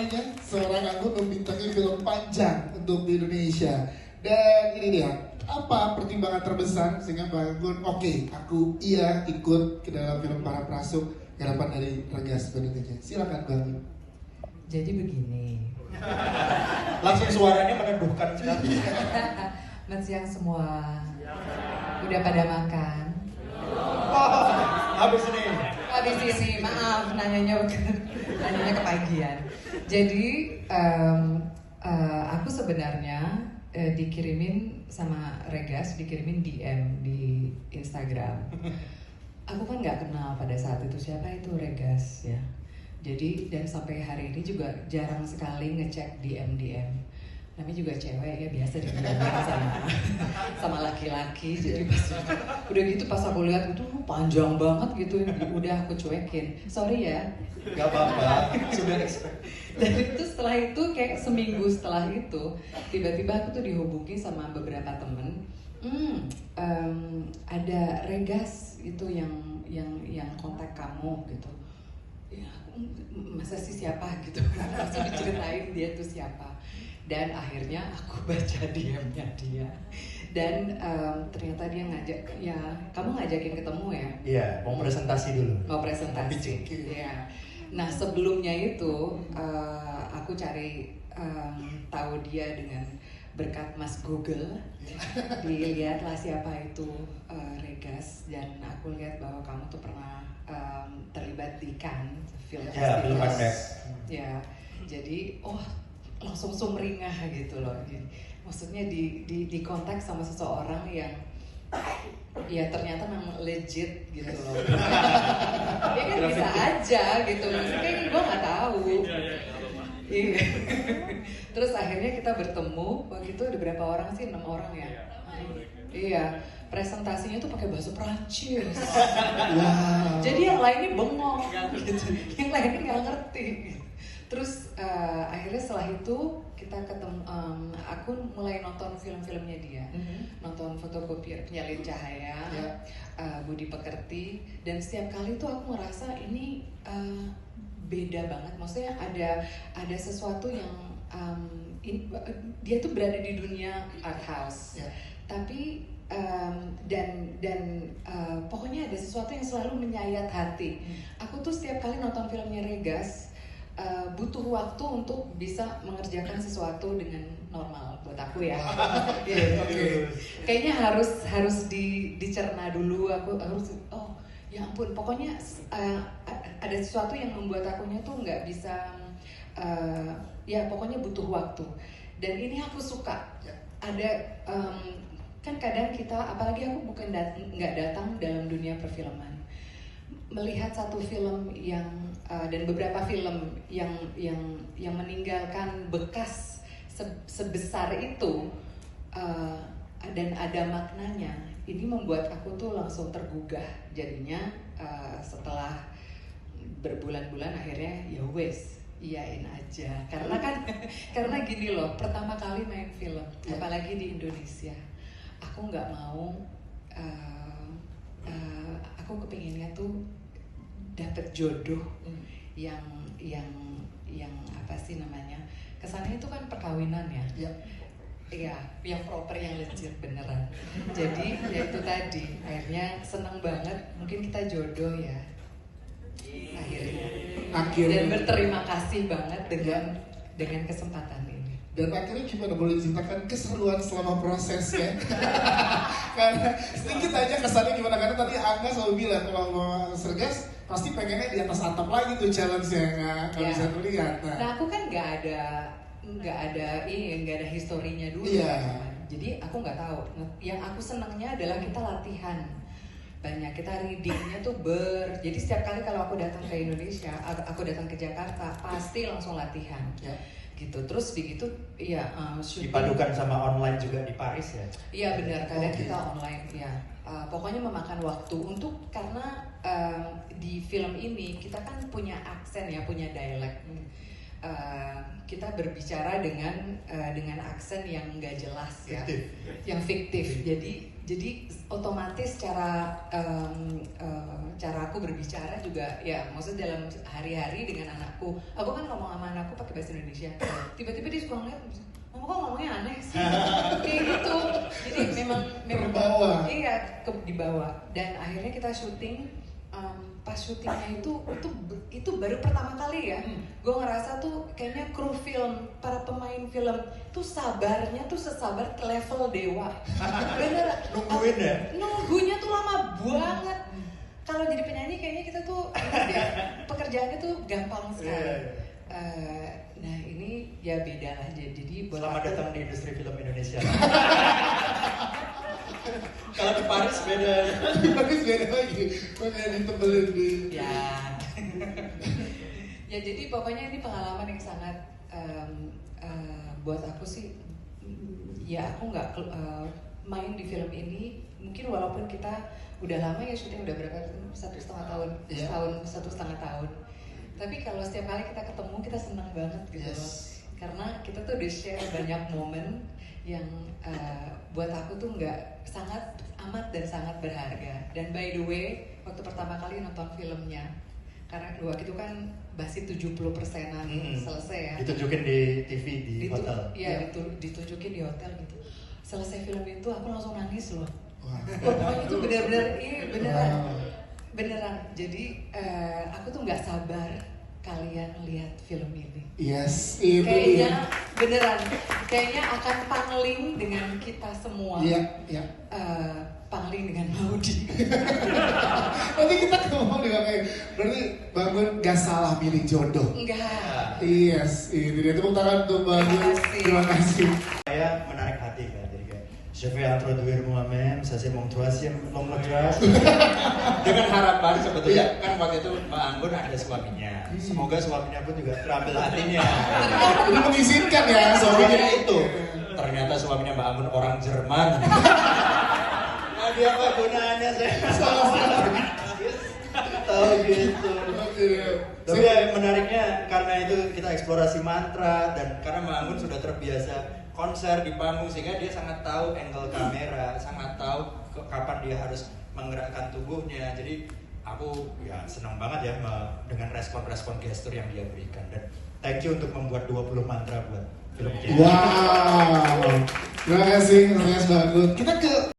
lainnya, seorang Anggun membintangi film panjang untuk di Indonesia. Dan ini dia, apa pertimbangan terbesar sehingga Bang Anggun, oke, aku ikut ke dalam film Para Prasuk, harapan dari Regas Benediknya. Silakan Bang Anggun. Jadi begini. Langsung suaranya meneduhkan sekali. Siang semua. Udah pada makan? Habis ini. Habis ini, maaf nanyanya kepagian. Jadi aku sebenarnya dikirimin sama Regas, dikirimin DM di Instagram. Aku kan nggak kenal pada saat itu siapa itu Regas ya. Jadi dan sampai hari ini juga jarang sekali ngecek DM. Namanya juga cewek ya, biasa dibilangin sama laki-laki. Jadi udah gitu pas aku lihat itu panjang banget gitu, udah aku cuekin. Sorry ya. Gak apa-apa, sudah expect. Dan itu setelah itu kayak seminggu setelah itu tiba-tiba aku tuh dihubungi sama beberapa temen. Ada Regas itu yang kontak kamu gitu. Ya, masa sih siapa gitu. Langsung diceritain dia tuh siapa. Dan akhirnya aku baca DM-nya dia. Dan ternyata dia ngajak, ya kamu ngajakin ketemu ya? Iya, mau presentasi dulu. Mau presentasi. Iya. Nah sebelumnya itu aku cari tahu dia dengan berkat Mas Google. Dilihatlah siapa itu Regas, dan aku lihat bahwa kamu tuh pernah terlibat di Cannes Film Festival. Ya, jadi langsung sumringah gitu loh. Maksudnya di kontak sama seseorang yang ya ternyata memang legit gitu loh. Ya kan bisa aja gitu. Maksudnya gue nggak tahu. Iya. Terus akhirnya kita bertemu. Waktu itu ada berapa orang sih? 6 orang ya. Iya. Presentasinya tuh pakai bahasa Prancis. Wow. Jadi yang lainnya bengong gitu. Yang lainnya nggak ngerti. Terus akhirnya setelah itu kita ketemu, aku mulai nonton film-filmnya dia, nonton Fotokopier Penyalin Cahaya, Budi Pekerti, dan setiap kali tuh aku ngerasa ini beda banget. Maksudnya ada sesuatu yang dia tuh berada di dunia art house, tapi pokoknya ada sesuatu yang selalu menyayat hati. Aku tuh setiap kali nonton filmnya Regas butuh waktu untuk bisa mengerjakan sesuatu dengan normal buat aku ya. Kayaknya harus dicerna dulu. Aku harus ya ampun, pokoknya ada sesuatu yang membuat akunya tuh nggak bisa ya pokoknya butuh waktu. Dan ini aku suka. Ada kan kadang kita, apalagi aku bukan nggak datang dalam dunia perfilman, melihat satu film yang dan beberapa film yang meninggalkan bekas sebesar itu dan ada maknanya, ini membuat aku tuh langsung tergugah. Jadinya setelah berbulan-bulan akhirnya ya wes iyain aja, karena gini loh, pertama kali main film apalagi di Indonesia, aku nggak mau aku kepinginnya tuh dapet jodoh yang apa sih namanya, kesannya itu kan perkawinan ya. Iya, yang proper, yang legit beneran. Jadi ya itu tadi, akhirnya seneng banget, mungkin kita jodoh ya akhirnya. Dan berterima kasih banget dengan kesempatan ini. Dan akhirnya gimana, boleh ceritakan keseruan selama prosesnya? Karena sedikit aja kesannya gimana, karena tadi Angga selalu bilang kalau mau Regas pasti pengennya di atas atap lagi tuh challenge-nya, nggak bisa terlihat. Nah aku kan nggak ada historinya dulu. Jadi aku nggak tahu. Yang aku senangnya adalah kita latihan banyak, kita readingnya tuh jadi setiap kali kalau aku datang ke Indonesia, aku datang ke Jakarta, pasti langsung latihan. Gitu. Terus begitu ya dipadukan sama online juga di Paris ya. Iya benar, kadang kita online ya. Pokoknya memakan waktu karena di film ini kita kan punya aksen ya, punya dialek. Kita berbicara dengan aksen yang nggak jelas ya, yang fiktif. Jadi Jadi otomatis cara aku berbicara juga ya, maksudnya dalam hari-hari dengan anakku. Aku kan ngomong sama anakku pakai bahasa Indonesia. Tiba-tiba dia suka ngeliat, "Mama kok ngomongnya aneh sih?" Kayak gitu. Jadi memang Terbawa. iya, dibawa. Dan akhirnya kita syuting. Pas syutingnya itu baru pertama kali ya, gue ngerasa tuh kayaknya kru film, para pemain film tuh sabarnya tuh sesabar ke level dewa. Bener. Nungguin ya? Nunggunya tuh lama banget. Kalau jadi penyanyi kayaknya kita tuh pekerjaannya tuh gampang sekali. Nah ini ya beda lah. Jadi Selamat datang di industri film Indonesia. Kalau di Paris beda. Tapi beda lagi, makanya ditebelin di. Ya. Ya jadi pokoknya ini pengalaman yang sangat buat aku sih. Ya aku nggak main di film ini. Mungkin walaupun kita udah lama ya syuting, udah berapa, 1,5 tahun, satu setengah tahun. Tapi kalau setiap kali kita ketemu kita senang banget gitu loh. Karena kita tuh udah share banyak momen yang buat aku tuh sangat amat dan sangat berharga. Dan by the way, waktu pertama kali nonton filmnya, karena waktu itu kan masih 70%-an selesai ya. Ditunjukin di TV di hotel. Iya, ditunjukin di hotel gitu. Selesai film itu aku langsung nangis loh. Wah. Pokoknya itu beneran. Beneran. Jadi aku tuh nggak sabar kalian lihat film ini. Yes, itu Kayaknya beneran. Kayaknya akan pangling dengan kita semua. Iya. Pangling dengan Maudi. Nanti kita ngomong dengan kayak, berarti Bangun gak salah milih jodoh. Enggak. Yes, itu dia, tepuk tangan untuk Bangun. Terima kasih. Saya menarik hati kan, jadi kayak je vais introduire moi-même, ça c'est mon troisième long métrage. Dengan harapan sebetulnya kan waktu itu Mbak Anggun ada suaminya. Semoga suaminya pun juga terambil hatinya. Ini mengizinkan ya Suaminya suaminya itu. Ternyata suaminya Mbak Anggun orang Jerman. Nah, dia apa gunanya saya? Tahu gitu. Tapi ya, menariknya karena itu kita eksplorasi mantra dan karena Mbak Anggun sudah terbiasa konser di panggung sehingga dia sangat tahu angle kamera, sangat tahu kapan dia harus menggerakkan tubuhnya. Jadi aku ya senang banget ya dengan respon-respon gestur yang dia berikan dan thank you untuk membuat 20 mantra buat film kita. Wow, terima kasih Mas Bangun. Kita ke